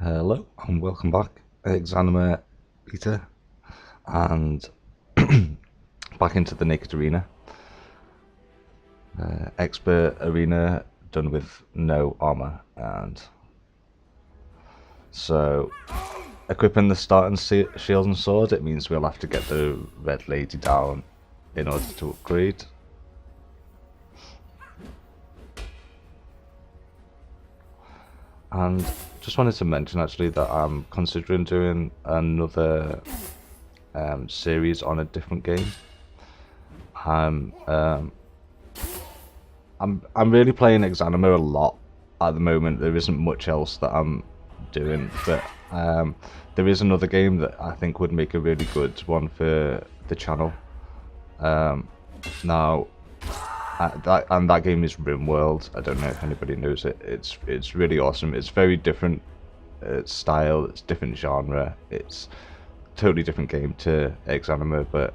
Hello and welcome back, Exanima Peter, and back into the Naked Arena. Expert Arena done with no armor, and so equipping the starting shield and sword, it means we'll have to get the red lady down in order to upgrade. And just wanted to mention actually that I'm considering doing another series on a different game. I'm really playing Exanima a lot at the moment. There isn't much else that I'm doing, but there is another game that I think would make a really good one for the channel. Now, that game is RimWorld. I don't know if anybody knows it. It's really awesome. It's very different style. It's different genre. It's a totally different game to Exanima, but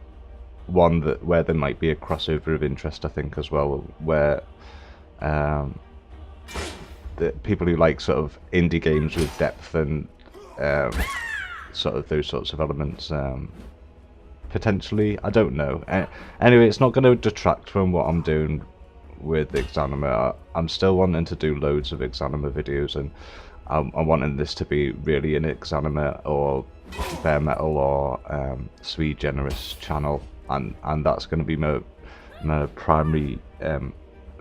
one that where there might be a crossover of interest, I think, as well, where the people who like sort of indie games with depth and sort of those sorts of elements, potentially, I don't know. Anyway, it's not going to detract from what I'm doing with Exanima. I'm still wanting to do loads of Exanima videos, and I'm wanting this to be really an Exanima or bare metal or sui generis channel, and that's going to be my primary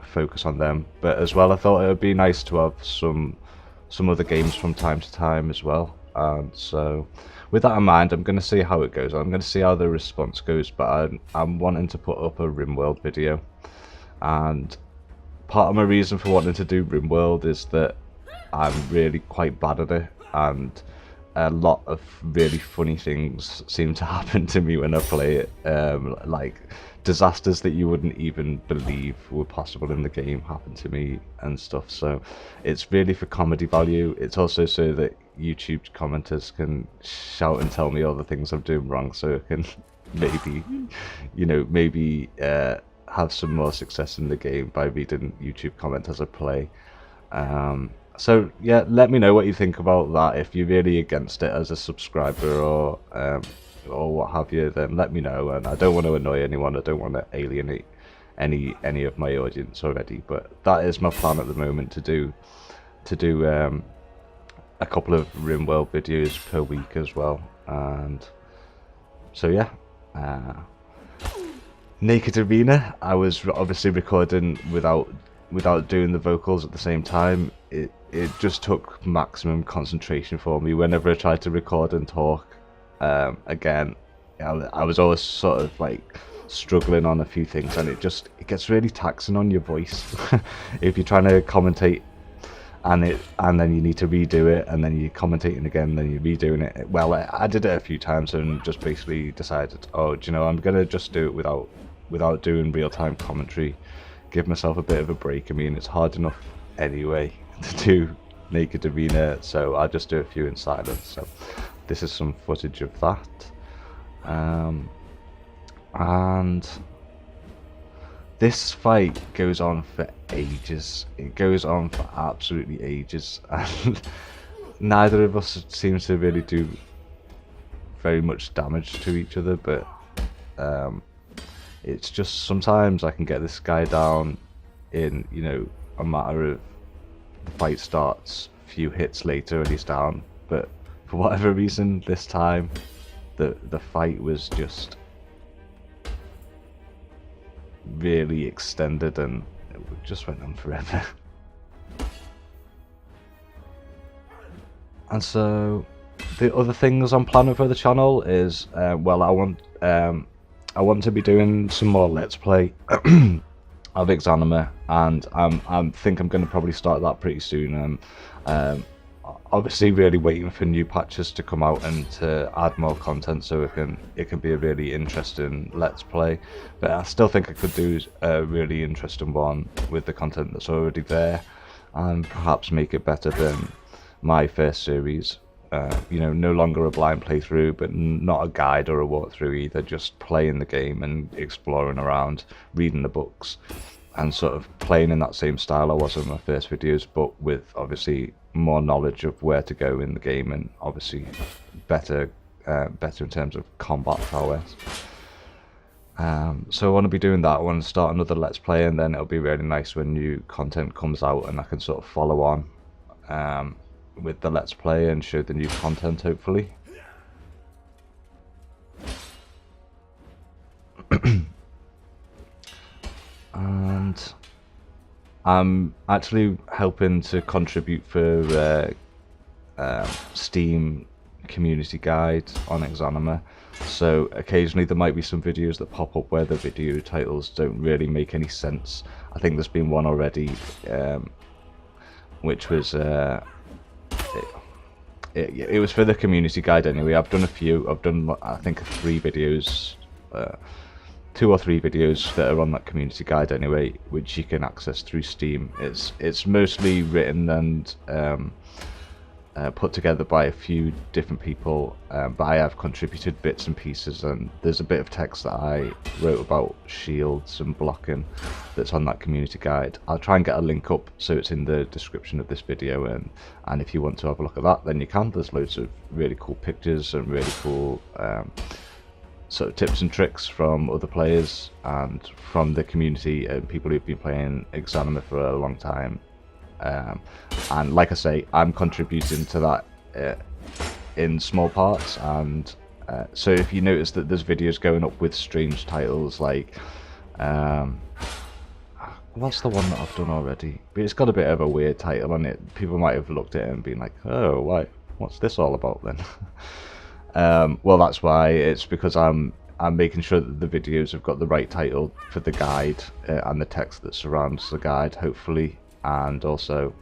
focus on them. But as well, I thought it would be nice to have some other games from time to time as well. And so with that in mind, I'm going to see how it goes. I'm going to see how the response goes, but I'm wanting to put up a RimWorld video. And part of my reason for wanting to do RimWorld is that I'm really quite bad at it, and a lot of really funny things seem to happen to me when I play it. Like disasters that you wouldn't even believe were possible in the game happen to me and stuff. So it's really for comedy value. It's also so that YouTube commenters can shout and tell me all the things I'm doing wrong, so I can maybe have some more success in the game by reading YouTube comments as I play. So yeah, let me know what you think about that. If you're really against it as a subscriber or what have you, then let me know. And I don't want to annoy anyone. I don't want to alienate any of my audience already. But that is my plan at the moment, to do a couple of RimWorld videos per week as well. And so yeah, Naked Arena, I was obviously recording without doing the vocals at the same time. It just took maximum concentration for me whenever I tried to record and talk. Again, I was always sort of like struggling on a few things, and it gets really taxing on your voice if you're trying to commentate and then you need to redo it, and then you're commentating again, then you're redoing it. Well, I did it a few times and just basically decided, oh, do you know, I'm gonna just do it without doing real-time commentary, give myself a bit of a break. I mean, it's hard enough anyway to do Naked Arena, so I'll just do a few in silence. So this is some footage of that, and this fight goes on for ages. It goes on for absolutely ages, and neither of us seems to really do very much damage to each other, but it's just sometimes I can get this guy down in, a matter of, the fight starts, a few hits later and he's down. But for whatever reason, this time the fight was just really extended, and it just went on forever. And so the other things I'm planning for the channel is, well, I want to be doing some more Let's Play of Exanima, and I think I'm going to probably start that pretty soon. Obviously really waiting for new patches to come out and to add more content, so it can be a really interesting Let's Play. But I still think I could do a really interesting one with the content that's already there, and perhaps make it better than my first series. No longer a blind playthrough, but not a guide or a walkthrough either, just playing the game and exploring around, reading the books, and sort of playing in that same style I was in my first videos, but with obviously more knowledge of where to go in the game, and obviously better in terms of combat prowess. So I want to be doing that. I want to start another Let's Play, and then it'll be really nice when new content comes out and I can sort of follow on with the Let's Play and show the new content, hopefully. And I'm actually helping to contribute for Steam community guide on Exanima, so occasionally there might be some videos that pop up where the video titles don't really make any sense. I think there's been one already, which was it was for the community guide anyway. I've done a few. I've done, I think, 3 videos, 2 or 3 videos that are on that community guide anyway, which you can access through Steam. It's mostly written and put together by a few different people, but I have contributed bits and pieces, and there's a bit of text that I wrote about shields and blocking that's on that community guide. I'll try and get a link up so it's in the description of this video, and if you want to have a look at that, then you can. There's loads of really cool pictures and really cool sort of tips and tricks from other players and from the community and people who've been playing Exanima for a long time. And like I say, I'm contributing to that in small parts, and so if you notice that there's videos going up with strange titles like what's the one that I've done already, but it's got a bit of a weird title on it, people might have looked at it and been like, oh, what's this all about then? Well, that's why. It's because I'm making sure that the videos have got the right title for the guide and the text that surrounds the guide, hopefully. And also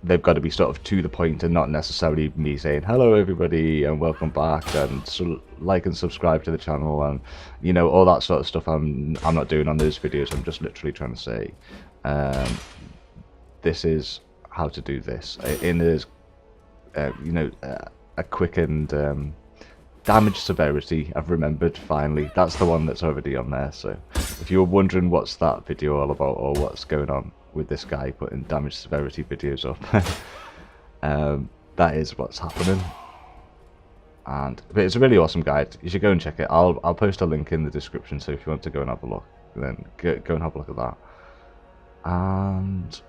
they've got to be sort of to the point and not necessarily me saying hello everybody and welcome back and so like and subscribe to the channel and, you know, all that sort of stuff. I'm not doing on those videos. I'm just literally trying to say this is how to do this in as you know, a quick and damage severity. I've remembered finally. That's the one that's already on there. So if you were wondering what's that video all about or what's going on with this guy putting damage severity videos up, that is what's happening. But it's a really awesome guide. You should go and check it. I'll post a link in the description, so if you want to go and have a look, then go and have a look at that. And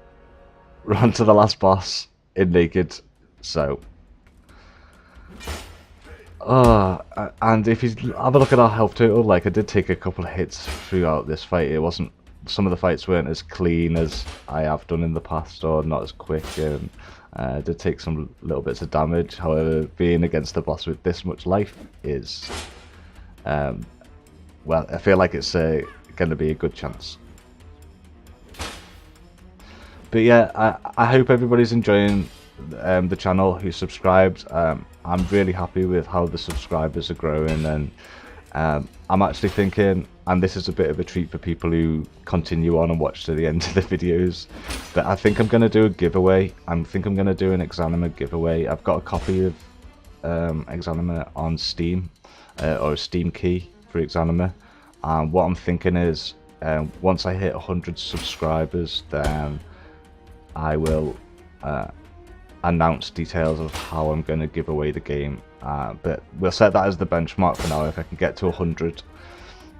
we're on to the last boss in Naked. So and if you have a look at our health total, like I did take a couple of hits throughout this fight. It wasn't, some of the fights weren't as clean as I have done in the past, or not as quick, and I did take some little bits of damage. However, being against the boss with this much life is, well, I feel like it's going to be a good chance. But yeah, I hope everybody's enjoying the channel who subscribed. I'm really happy with how the subscribers are growing, and I'm actually thinking, and this is a bit of a treat for people who continue on and watch to the end of the videos, but I think I'm going to do a giveaway. I think I'm going to do an Exanima giveaway. I've got a copy of Exanima on Steam, or a Steam key for Exanima, and what I'm thinking is once I hit 100 subscribers, then I will announce details of how I'm going to give away the game, but we'll set that as the benchmark for now, if I can get to 100.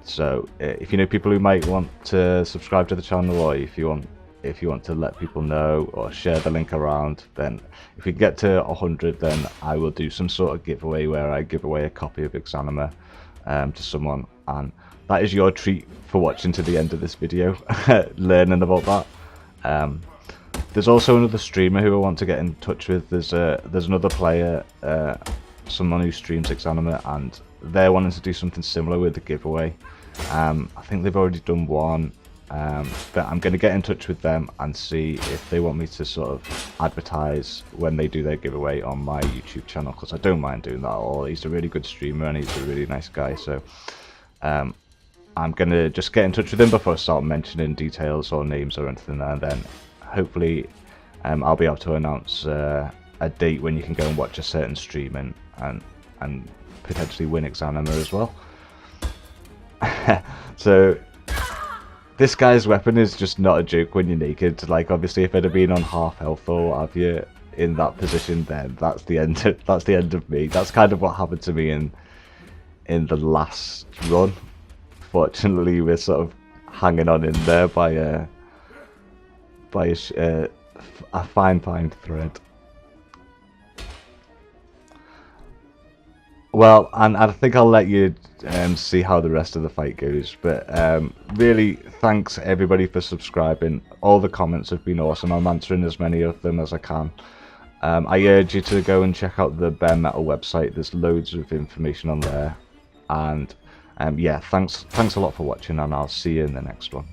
So if you know people who might want to subscribe to the channel, or if you want to let people know or share the link around, then if we get to 100, then I will do some sort of giveaway where I give away a copy of Exanima to someone, and that is your treat for watching to the end of this video, learning about that. There's also another streamer who I want to get in touch with. There's another player, someone who streams Exanima, and they're wanting to do something similar with the giveaway. I think they've already done one, but I'm going to get in touch with them and see if they want me to sort of advertise when they do their giveaway on my YouTube channel, because I don't mind doing that at all. He's a really good streamer and he's a really nice guy, so I'm going to just get in touch with him before I start mentioning details or names or anything, and then hopefully I'll be able to announce a date when you can go and watch a certain stream and potentially win Exanima as well. So This guy's weapon is just not a joke when you're naked. Like, obviously, if it had been on half health or what have you in that position, then that's the end. That's the end of me. That's kind of what happened to me in the last run. Fortunately, we're sort of hanging on in there by a fine thread. Well, and I think I'll let you see how the rest of the fight goes. But really, thanks everybody for subscribing. All the comments have been awesome. I'm answering as many of them as I can. I urge you to go and check out the Bare Metal website. There's loads of information on there. And yeah, thanks a lot for watching, and I'll see you in the next one.